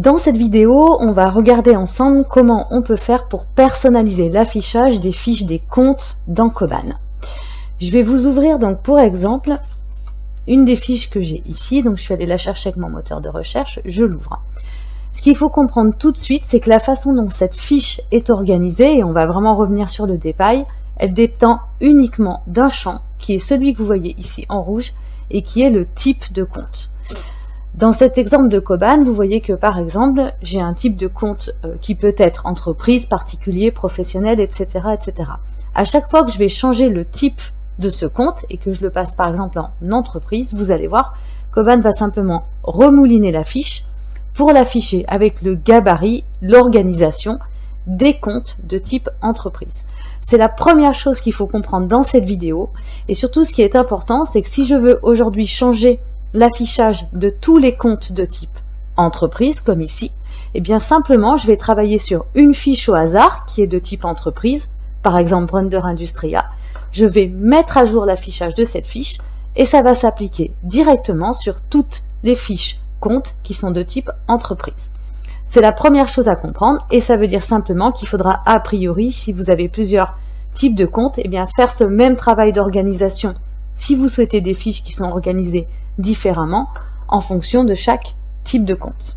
Dans cette vidéo, on va regarder ensemble comment on peut faire pour personnaliser l'affichage des fiches des comptes dans Koban. Je vais vous ouvrir donc pour exemple une des fiches que j'ai ici. Donc je suis allée la chercher avec mon moteur de recherche, je l'ouvre. Ce qu'il faut comprendre tout de suite, c'est que la façon dont cette fiche est organisée, et on va vraiment revenir sur le détail, elle dépend uniquement d'un champ qui est celui que vous voyez ici en rouge et qui est le type de compte. Dans cet exemple de Koban, vous voyez que par exemple, j'ai un type de compte qui peut être entreprise, particulier, professionnel, etc., etc. À chaque fois que je vais changer le type de ce compte et que je le passe par exemple en entreprise, vous allez voir, Koban va simplement remouliner la fiche pour l'afficher avec le gabarit, l'organisation des comptes de type entreprise. C'est la première chose qu'il faut comprendre dans cette vidéo. Et surtout, ce qui est important, c'est que si je veux aujourd'hui changer l'affichage de tous les comptes de type entreprise, comme ici, et bien simplement, je vais travailler sur une fiche au hasard qui est de type entreprise, par exemple Brønder Industria. Je vais mettre à jour l'affichage de cette fiche et ça va s'appliquer directement sur toutes les fiches comptes qui sont de type entreprise. C'est la première chose à comprendre et ça veut dire simplement qu'il faudra a priori, si vous avez plusieurs types de comptes, et bien faire ce même travail d'organisation si vous souhaitez des fiches qui sont organisées différemment en fonction de chaque type de compte.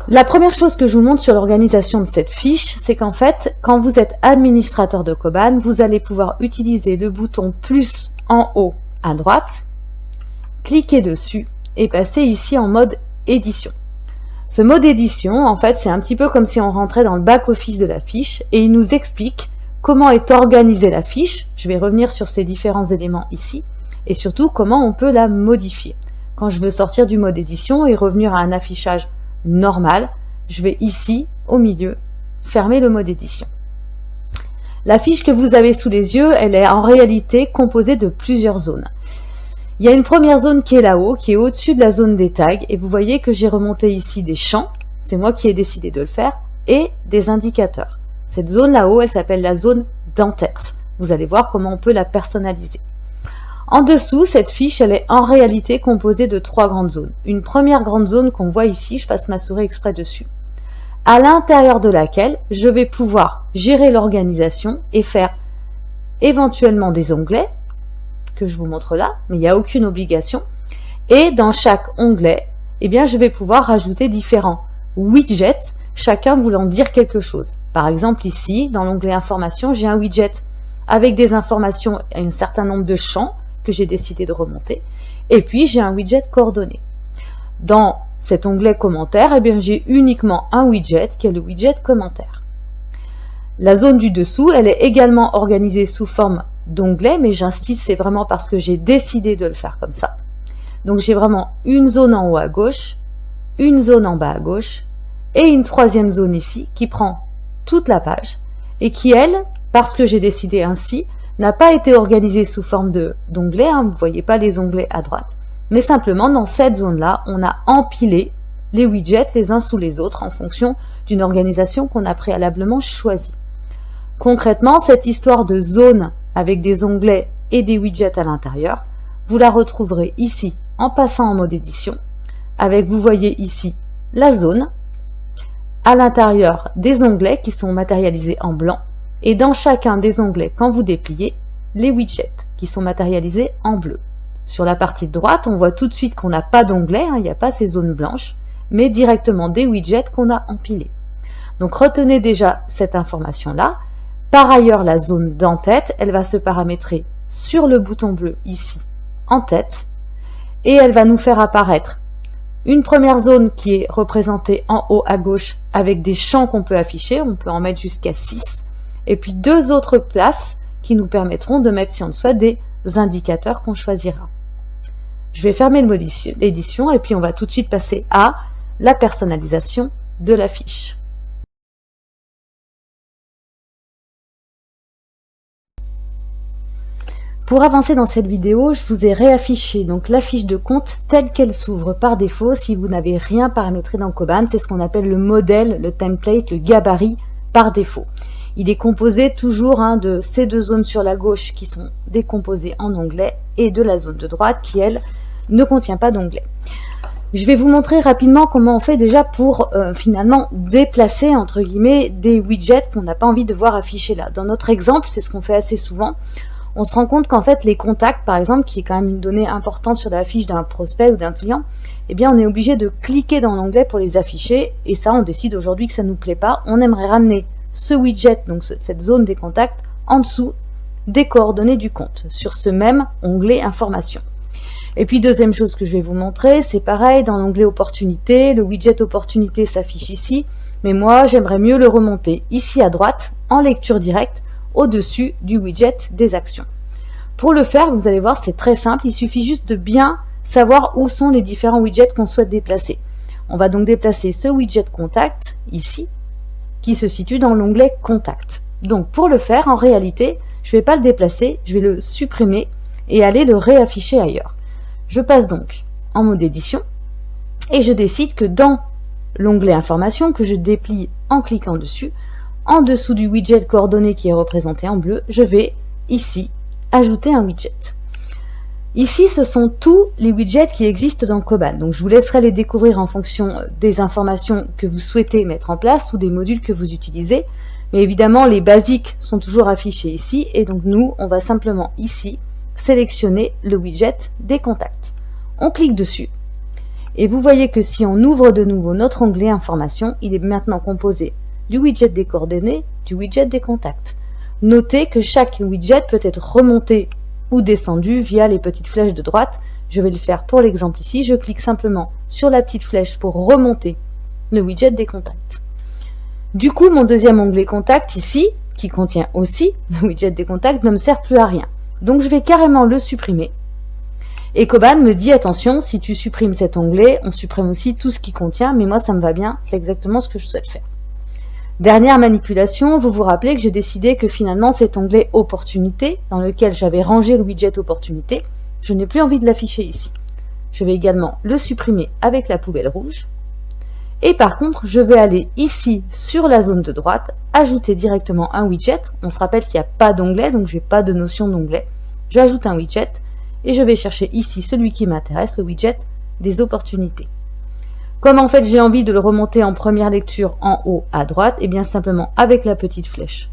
La première chose que je vous montre sur l'organisation de cette fiche, c'est qu'en fait, quand vous êtes administrateur de Koban, vous allez pouvoir utiliser le bouton plus en haut à droite, cliquer dessus et passer ici en mode édition. Ce mode édition, en fait, c'est un petit peu comme si on rentrait dans le back-office de la fiche et il nous explique comment est organisée la fiche. Je vais revenir sur ces différents éléments ici et surtout comment on peut la modifier. Quand je veux sortir du mode édition et revenir à un affichage normal, je vais ici, au milieu, fermer le mode édition. La fiche que vous avez sous les yeux, elle est en réalité composée de plusieurs zones. Il y a une première zone qui est là-haut, qui est au-dessus de la zone des tags, et vous voyez que j'ai remonté ici des champs, c'est moi qui ai décidé de le faire, et des indicateurs. Cette zone là-haut, elle s'appelle la zone d'en-tête. Vous allez voir comment on peut la personnaliser. En dessous, cette fiche, elle est en réalité composée de trois grandes zones. Une première grande zone qu'on voit ici, je passe ma souris exprès dessus, à l'intérieur de laquelle je vais pouvoir gérer l'organisation et faire éventuellement des onglets, que je vous montre là, mais il n'y a aucune obligation. Et dans chaque onglet, eh bien, je vais pouvoir rajouter différents widgets, chacun voulant dire quelque chose. Par exemple, ici, dans l'onglet information, j'ai un widget avec des informations et un certain nombre de champs que j'ai décidé de remonter. Et puis, j'ai un widget coordonnées. Dans cet onglet commentaires, eh bien, j'ai uniquement un widget qui est le widget commentaires. La zone du dessous, elle est également organisée sous forme d'onglet, mais j'insiste, c'est vraiment parce que j'ai décidé de le faire comme ça. Donc, j'ai vraiment une zone en haut à gauche, une zone en bas à gauche, et une troisième zone ici qui prend toute la page et qui, elle, parce que j'ai décidé ainsi, n'a pas été organisée sous forme d'onglets, hein, vous ne voyez pas les onglets à droite, mais simplement dans cette zone-là, on a empilé les widgets les uns sous les autres en fonction d'une organisation qu'on a préalablement choisie. Concrètement, cette histoire de zone avec des onglets et des widgets à l'intérieur, vous la retrouverez ici en passant en mode édition, avec, vous voyez ici, la zone, à l'intérieur des onglets qui sont matérialisés en blanc, et dans chacun des onglets, quand vous dépliez, les widgets qui sont matérialisés en bleu. Sur la partie de droite, on voit tout de suite qu'on n'a pas d'onglet, hein, il n'y a pas ces zones blanches, mais directement des widgets qu'on a empilés. Donc retenez déjà cette information-là. Par ailleurs, la zone d'en-tête, elle va se paramétrer sur le bouton bleu ici, en tête, et elle va nous faire apparaître une première zone qui est représentée en haut à gauche avec des champs qu'on peut afficher, on peut en mettre jusqu'à 6, et puis deux autres places qui nous permettront de mettre, si on le souhaite, des indicateurs qu'on choisira. Je vais fermer le mode édition et puis on va tout de suite passer à la personnalisation de la fiche. Pour avancer dans cette vidéo, je vous ai réaffiché donc la fiche de compte telle qu'elle s'ouvre par défaut si vous n'avez rien paramétré dans Koban. C'est ce qu'on appelle le modèle, le template, le gabarit par défaut. Il est composé toujours de ces deux zones sur la gauche qui sont décomposées en onglets et de la zone de droite qui, elle, ne contient pas d'onglet. Je vais vous montrer rapidement comment on fait déjà pour finalement déplacer entre guillemets des widgets qu'on n'a pas envie de voir affichés là. Dans notre exemple, c'est ce qu'on fait assez souvent. On se rend compte qu'en fait les contacts par exemple, qui est quand même une donnée importante sur la fiche d'un prospect ou d'un client, eh bien on est obligé de cliquer dans l'onglet pour les afficher, et ça on décide aujourd'hui que ça ne nous plaît pas. On aimerait ramener ce widget, donc cette zone des contacts, en dessous des coordonnées du compte, sur ce même onglet information. Et puis deuxième chose que je vais vous montrer, c'est pareil, dans l'onglet opportunité, le widget opportunité s'affiche ici, mais moi j'aimerais mieux le remonter ici à droite, en lecture directe, au-dessus du widget des actions. Pour le faire, vous allez voir, c'est très simple, il suffit juste de bien savoir où sont les différents widgets qu'on souhaite déplacer. On va donc déplacer ce widget contact, ici, qui se situe dans l'onglet contact. Donc pour le faire, en réalité, je ne vais pas le déplacer, je vais le supprimer et aller le réafficher ailleurs. Je passe donc en mode édition et je décide que dans l'onglet information que je déplie en cliquant dessus, en dessous du widget coordonnées qui est représenté en bleu, je vais ici ajouter un widget. Ici, ce sont tous les widgets qui existent dans Koban. Donc je vous laisserai les découvrir en fonction des informations que vous souhaitez mettre en place ou des modules que vous utilisez. Mais évidemment, les basiques sont toujours affichés ici et donc nous, on va simplement ici sélectionner le widget des contacts. On clique dessus et vous voyez que si on ouvre de nouveau notre onglet information, il est maintenant composé du widget des coordonnées, du widget des contacts. Notez que chaque widget peut être remonté ou descendu via les petites flèches de droite. Je vais le faire pour l'exemple ici. Je clique simplement sur la petite flèche pour remonter le widget des contacts. Du coup, mon deuxième onglet contact ici, qui contient aussi le widget des contacts, ne me sert plus à rien. Donc je vais carrément le supprimer. Et Koban me dit, attention, si tu supprimes cet onglet, on supprime aussi tout ce qui contient, mais moi ça me va bien, c'est exactement ce que je souhaite faire. Dernière manipulation, vous vous rappelez que j'ai décidé que finalement cet onglet opportunité, dans lequel j'avais rangé le widget opportunité, je n'ai plus envie de l'afficher ici. Je vais également le supprimer avec la poubelle rouge. Et par contre, je vais aller ici sur la zone de droite, ajouter directement un widget. On se rappelle qu'il n'y a pas d'onglet, donc je n'ai pas de notion d'onglet. J'ajoute un widget et je vais chercher ici celui qui m'intéresse, le widget des opportunités. Comme en fait j'ai envie de le remonter en première lecture en haut à droite, et bien simplement avec la petite flèche,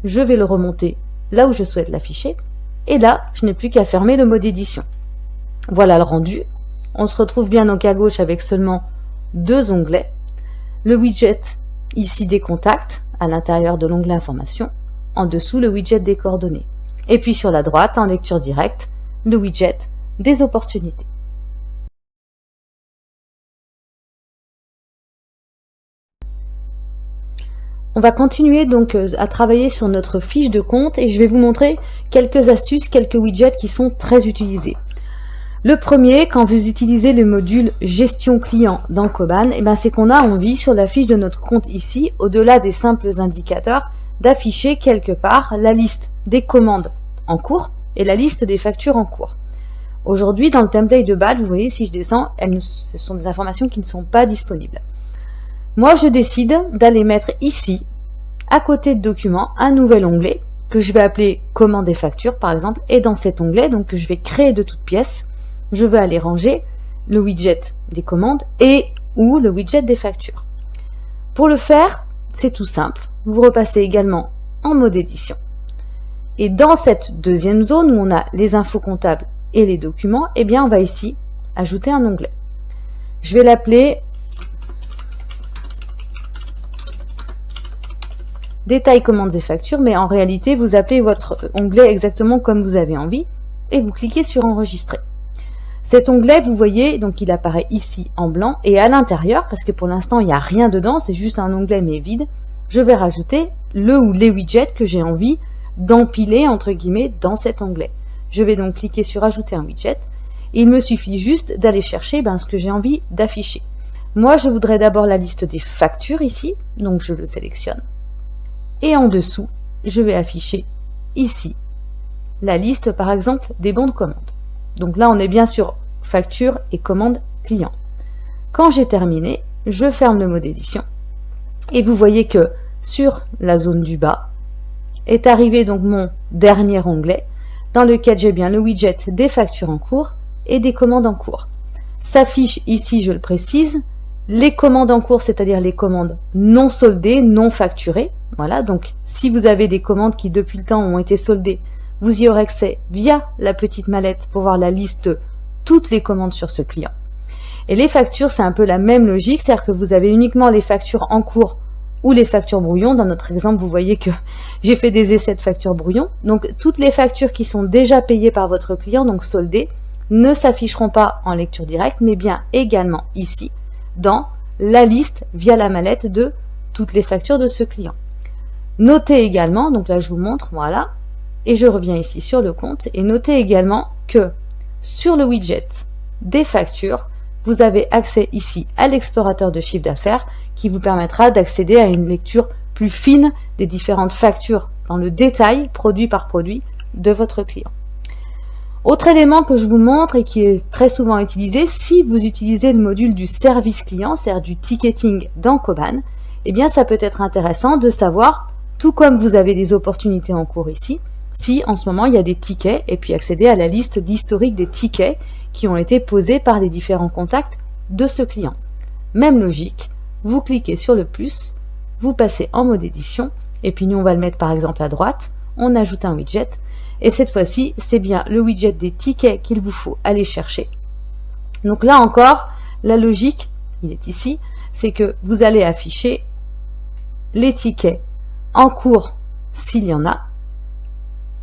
je vais le remonter là où je souhaite l'afficher. Et là, je n'ai plus qu'à fermer le mode édition. Voilà le rendu. On se retrouve bien donc à gauche avec seulement deux onglets. Le widget ici des contacts à l'intérieur de l'onglet information, en dessous le widget des coordonnées. Et puis sur la droite, en lecture directe, le widget des opportunités. On va continuer donc à travailler sur notre fiche de compte et je vais vous montrer quelques astuces, quelques widgets qui sont très utilisés. Le premier, quand vous utilisez le module gestion client dans Koban, c'est qu'on a envie sur la fiche de notre compte ici, au-delà des simples indicateurs, d'afficher quelque part la liste des commandes en cours et la liste des factures en cours. Aujourd'hui, dans le template de base, vous voyez, si je descends, ce sont des informations qui ne sont pas disponibles. Moi, je décide d'aller mettre ici, à côté de documents, un nouvel onglet que je vais appeler commandes et factures, par exemple. Et dans cet onglet, donc que je vais créer de toutes pièces, je vais aller ranger le widget des commandes et ou le widget des factures. Pour le faire, c'est tout simple. Vous repassez également en mode édition. Et dans cette deuxième zone où on a les infos comptables et les documents, on va ici ajouter un onglet. Je vais l'appeler détail commandes et factures, mais en réalité, vous appelez votre onglet exactement comme vous avez envie et vous cliquez sur enregistrer. Cet onglet, vous voyez, donc il apparaît ici en blanc et à l'intérieur, parce que pour l'instant, il n'y a rien dedans, c'est juste un onglet mais vide, je vais rajouter le ou les widgets que j'ai envie d'empiler, entre guillemets, dans cet onglet. Je vais donc cliquer sur ajouter un widget et il me suffit juste d'aller chercher ce que j'ai envie d'afficher. Moi, je voudrais d'abord la liste des factures ici, donc je le sélectionne. Et en dessous, je vais afficher ici la liste, par exemple, des bons de commande. Donc là, on est bien sur facture et commande client. Quand j'ai terminé, je ferme le mode édition. Et vous voyez que sur la zone du bas est arrivé donc mon dernier onglet dans lequel j'ai bien le widget des factures en cours et des commandes en cours. s'affichent ici, je le précise, les commandes en cours, c'est-à-dire les commandes non soldées, non facturées. Voilà, donc si vous avez des commandes qui depuis le temps ont été soldées, vous y aurez accès via la petite mallette pour voir la liste de toutes les commandes sur ce client. Et les factures, c'est un peu la même logique, c'est-à-dire que vous avez uniquement les factures en cours ou les factures brouillon. Dans notre exemple, vous voyez que j'ai fait des essais de factures brouillon. Donc, toutes les factures qui sont déjà payées par votre client, donc soldées, ne s'afficheront pas en lecture directe, mais bien également ici, dans la liste via la mallette de toutes les factures de ce client. Notez également, donc là je vous montre, voilà, et je reviens ici sur le compte, et notez également que sur le widget des factures, vous avez accès ici à l'explorateur de chiffre d'affaires qui vous permettra d'accéder à une lecture plus fine des différentes factures dans le détail, produit par produit, de votre client. Autre élément que je vous montre et qui est très souvent utilisé, si vous utilisez le module du service client, c'est-à-dire du ticketing dans Koban, eh bien ça peut être intéressant de savoir, tout comme vous avez des opportunités en cours ici, si en ce moment il y a des tickets, et puis accéder à la liste, l'historique des tickets qui ont été posés par les différents contacts de ce client. Même logique, vous cliquez sur le plus, vous passez en mode édition, et puis nous on va le mettre par exemple à droite, on ajoute un widget, et cette fois-ci c'est bien le widget des tickets qu'il vous faut aller chercher. Donc là encore, la logique, il est ici, c'est que vous allez afficher les tickets en cours s'il y en a.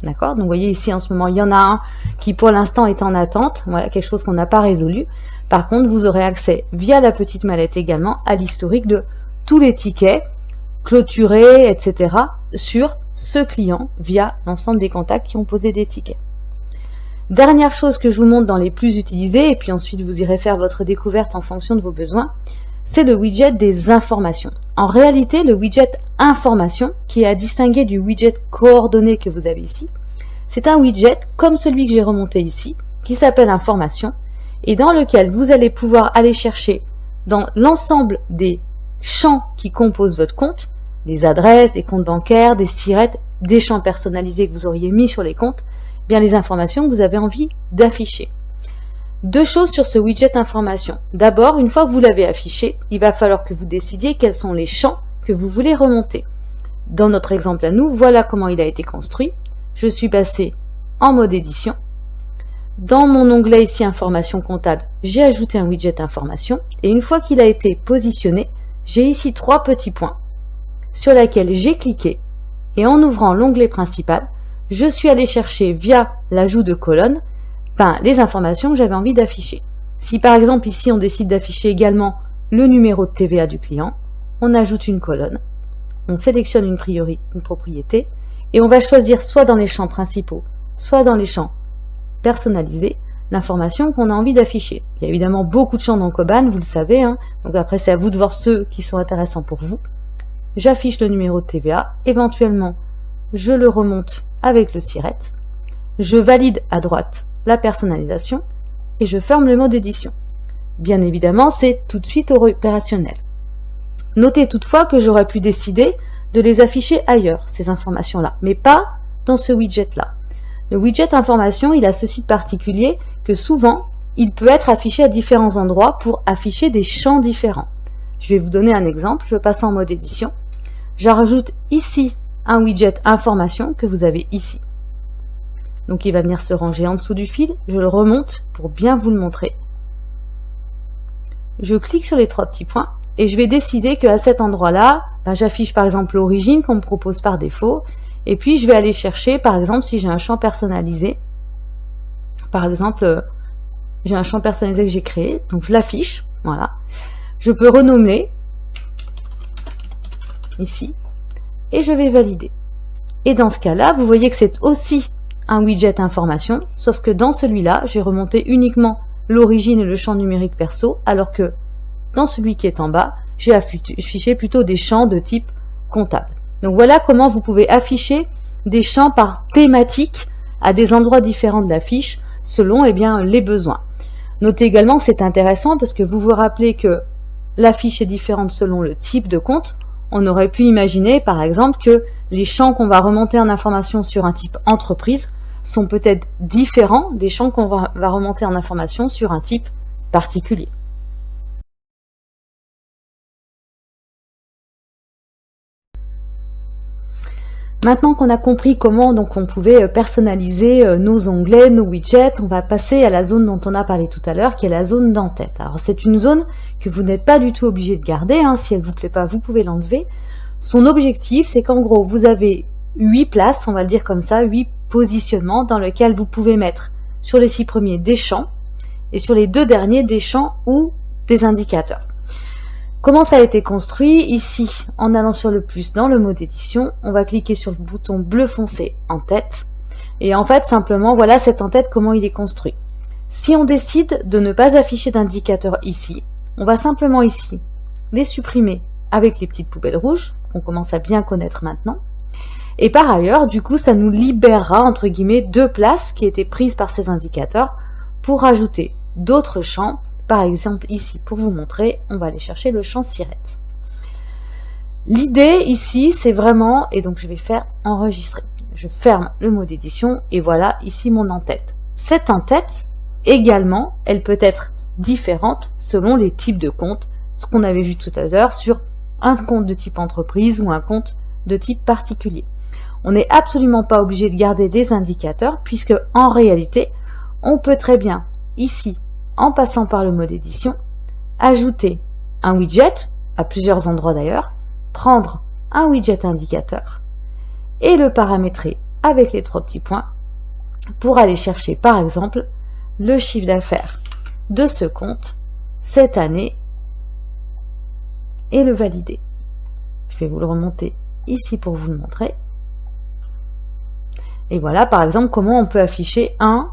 D'accord? Donc vous voyez ici en ce moment, il y en a un qui pour l'instant est en attente. Voilà, quelque chose qu'on n'a pas résolu. Par contre, vous aurez accès via la petite mallette également à l'historique de tous les tickets clôturés, etc. sur ce client via l'ensemble des contacts qui ont posé des tickets. Dernière chose que je vous montre dans les plus utilisés, et puis ensuite vous irez faire votre découverte en fonction de vos besoins, c'est le widget des informations. En réalité, le widget information, qui est à distinguer du widget coordonnées que vous avez ici, c'est un widget comme celui que j'ai remonté ici, qui s'appelle information, et dans lequel vous allez pouvoir aller chercher dans l'ensemble des champs qui composent votre compte, des adresses, des comptes bancaires, des sirettes, des champs personnalisés que vous auriez mis sur les comptes, bien les informations que vous avez envie d'afficher. Deux choses sur ce widget information. D'abord, une fois que vous l'avez affiché, il va falloir que vous décidiez quels sont les champs que vous voulez remonter. Dans notre exemple à nous, voilà comment il a été construit. Je suis passé en mode édition. Dans mon onglet ici information comptable, j'ai ajouté un widget information et une fois qu'il a été positionné, j'ai ici trois petits points sur lesquels j'ai cliqué et en ouvrant l'onglet principal, je suis allé chercher via l'ajout de colonnes les informations que j'avais envie d'afficher. Si par exemple ici on décide d'afficher également le numéro de TVA du client, on ajoute une colonne, on sélectionne une propriété et on va choisir soit dans les champs principaux, soit dans les champs personnalisés, l'information qu'on a envie d'afficher. Il y a évidemment beaucoup de champs dans Koban, vous le savez, hein, donc après c'est à vous de voir ceux qui sont intéressants pour vous. J'affiche le numéro de TVA, éventuellement je le remonte avec le siret, je valide à droite la personnalisation et je ferme le mode édition. Bien évidemment, c'est tout de suite opérationnel. Notez toutefois que j'aurais pu décider de les afficher ailleurs, ces informations-là, mais pas dans ce widget-là. Le widget information, il a ceci de particulier que souvent, il peut être affiché à différents endroits pour afficher des champs différents. Je vais vous donner un exemple, je passe en mode édition. Je rajoute ici un widget information que vous avez ici. Donc il va venir se ranger en dessous du fil, je le remonte pour bien vous le montrer. Je clique sur les trois petits points et je vais décider qu'à cet endroit-là, j'affiche par exemple l'origine qu'on me propose par défaut et puis je vais aller chercher par exemple si j'ai un champ personnalisé. Par exemple, j'ai un champ personnalisé que j'ai créé, donc je l'affiche, voilà. Je peux renommer ici et je vais valider. Et dans ce cas-là, vous voyez que c'est aussi un widget information, sauf que dans celui-là, j'ai remonté uniquement l'origine et le champ numérique perso, alors que dans celui qui est en bas, j'ai affiché plutôt des champs de type comptable. Donc voilà comment vous pouvez afficher des champs par thématique à des endroits différents de la fiche, selon les besoins. Notez également que c'est intéressant parce que vous vous rappelez que la fiche est différente selon le type de compte. On aurait pu imaginer par exemple que les champs qu'on va remonter en information sur un type entreprise sont peut-être différents des champs qu'on va remonter en information sur un type particulier. Maintenant qu'on a compris comment donc on pouvait personnaliser nos onglets, nos widgets, on va passer à la zone dont on a parlé tout à l'heure, qui est la zone d'en-tête. Alors c'est une zone que vous n'êtes pas du tout obligé de garder, hein. Si elle ne vous plaît pas, vous pouvez l'enlever. Son objectif, c'est qu'en gros, vous avez 8 places, on va le dire comme ça, 8 positionnements dans lesquels vous pouvez mettre sur les 6 premiers des champs et sur les 2 derniers des champs ou des indicateurs. Comment ça a été construit? Ici, en allant sur le plus dans le mode édition, on va cliquer sur le bouton bleu foncé en tête. Et en fait, simplement, voilà cet en-tête, comment il est construit. Si on décide de ne pas afficher d'indicateur ici, on va simplement ici les supprimer avec les petites poubelles rouges, qu'on commence à bien connaître maintenant. Et par ailleurs, du coup, ça nous libérera, entre guillemets, 2 places qui étaient prises par ces indicateurs pour ajouter d'autres champs. Par exemple, ici, pour vous montrer, on va aller chercher le champ sirette. L'idée ici, c'est vraiment, et donc je vais faire enregistrer. Je ferme le mode édition et voilà ici mon en-tête. Cette en-tête, également, elle peut être différente selon les types de comptes, ce qu'on avait vu tout à l'heure sur un compte de type entreprise ou un compte de type particulier. On n'est absolument pas obligé de garder des indicateurs puisque en réalité, on peut très bien ici, en passant par le mode édition, ajouter un widget, à plusieurs endroits d'ailleurs, prendre un widget indicateur et le paramétrer avec les 3 petits points pour aller chercher par exemple le chiffre d'affaires de ce compte cette année et le valider. Je vais vous le remonter ici pour vous le montrer. Et voilà par exemple comment on peut afficher un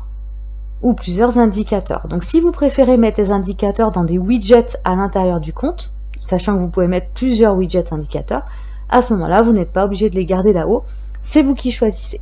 ou plusieurs indicateurs. Donc si vous préférez mettre les indicateurs dans des widgets à l'intérieur du compte, sachant que vous pouvez mettre plusieurs widgets indicateurs, à ce moment-là, vous n'êtes pas obligé de les garder là-haut. C'est vous qui choisissez.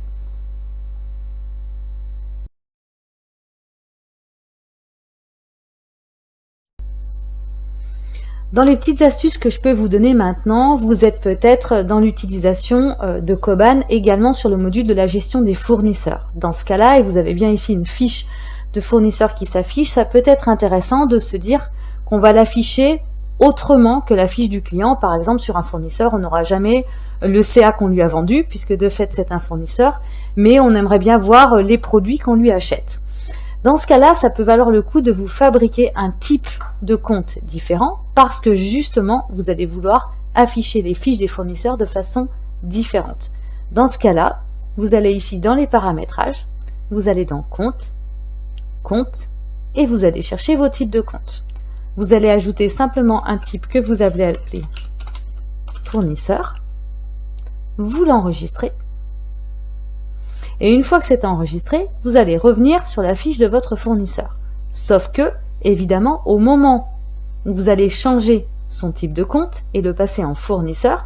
Dans les petites astuces que je peux vous donner maintenant, vous êtes peut-être dans l'utilisation de Koban également sur le module de la gestion des fournisseurs. Dans ce cas-là, et vous avez bien ici une fiche de fournisseurs qui s'affiche, ça peut être intéressant de se dire qu'on va l'afficher autrement que la fiche du client. Par exemple, sur un fournisseur, on n'aura jamais le CA qu'on lui a vendu, puisque de fait c'est un fournisseur, mais on aimerait bien voir les produits qu'on lui achète. Dans ce cas-là, ça peut valoir le coup de vous fabriquer un type de compte différent, parce que justement, vous allez vouloir afficher les fiches des fournisseurs de façon différente. Dans ce cas-là, vous allez ici dans les paramétrages, vous allez dans Compte, Compte, et vous allez chercher vos types de comptes. Vous allez ajouter simplement un type que vous allez appeler fournisseur, vous l'enregistrez, et une fois que c'est enregistré, vous allez revenir sur la fiche de votre fournisseur. Sauf que, évidemment, au moment où vous allez changer son type de compte et le passer en fournisseur,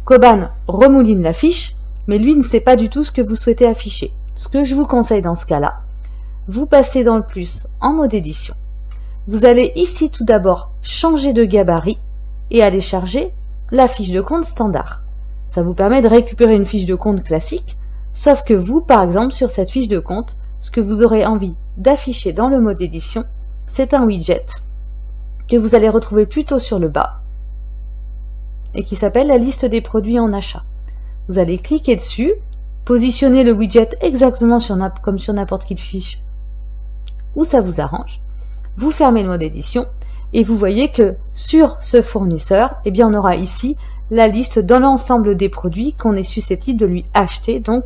Koban remouline la fiche, mais lui ne sait pas du tout ce que vous souhaitez afficher. Ce que je vous conseille dans ce cas-là, vous passez dans le plus en mode édition. Vous allez ici tout d'abord changer de gabarit et aller charger la fiche de compte standard. Ça vous permet de récupérer une fiche de compte classique, sauf que vous, par exemple, sur cette fiche de compte, ce que vous aurez envie d'afficher dans le mode édition, c'est un widget que vous allez retrouver plutôt sur le bas et qui s'appelle la liste des produits en achat. Vous allez cliquer dessus, positionner le widget exactement comme sur n'importe quelle fiche où ça vous arrange. Vous fermez le mode édition et vous voyez que sur ce fournisseur, eh bien, on aura ici la liste dans l'ensemble des produits qu'on est susceptible de lui acheter, donc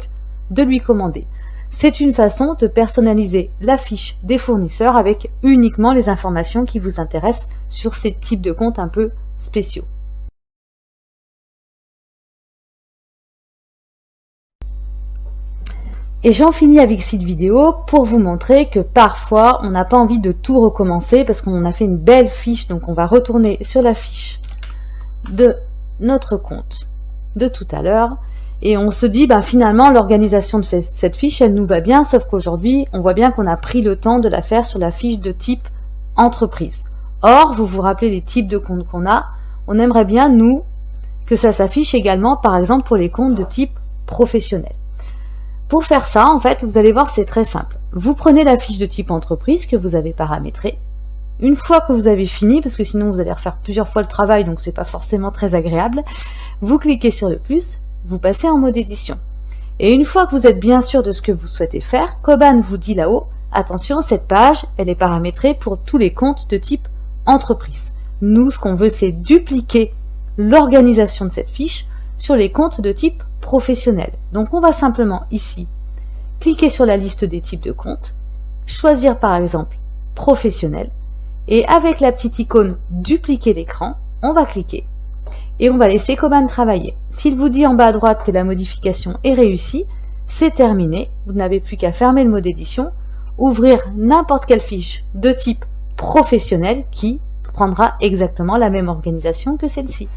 de lui commander. C'est une façon de personnaliser la fiche des fournisseurs avec uniquement les informations qui vous intéressent sur ces types de comptes un peu spéciaux. Et j'en finis avec cette vidéo pour vous montrer que parfois on n'a pas envie de tout recommencer parce qu'on a fait une belle fiche, donc on va retourner sur la fiche de notre compte de tout à l'heure et on se dit finalement l'organisation de cette fiche elle nous va bien, sauf qu'aujourd'hui on voit bien qu'on a pris le temps de la faire sur la fiche de type entreprise. Or, vous vous rappelez les types de comptes qu'on a, on aimerait bien nous que ça s'affiche également par exemple pour les comptes de type professionnel. Pour faire ça, en fait, vous allez voir, c'est très simple. Vous prenez la fiche de type entreprise que vous avez paramétrée, Une fois que vous avez fini, parce que sinon vous allez refaire plusieurs fois le travail, donc c'est pas forcément très agréable, vous cliquez sur le plus, vous passez en mode édition. Et une fois que vous êtes bien sûr de ce que vous souhaitez faire, Koban vous dit là-haut, attention, cette page, elle est paramétrée pour tous les comptes de type entreprise. Nous, ce qu'on veut, c'est dupliquer l'organisation de cette fiche sur les comptes de type professionnel. Donc on va simplement ici cliquer sur la liste des types de comptes, choisir par exemple professionnel, et avec la petite icône dupliquer l'écran, on va cliquer et on va laisser Koban travailler. S'il vous dit en bas à droite que la modification est réussie, c'est terminé, vous n'avez plus qu'à fermer le mode édition, ouvrir n'importe quelle fiche de type professionnel qui prendra exactement la même organisation que celle-ci.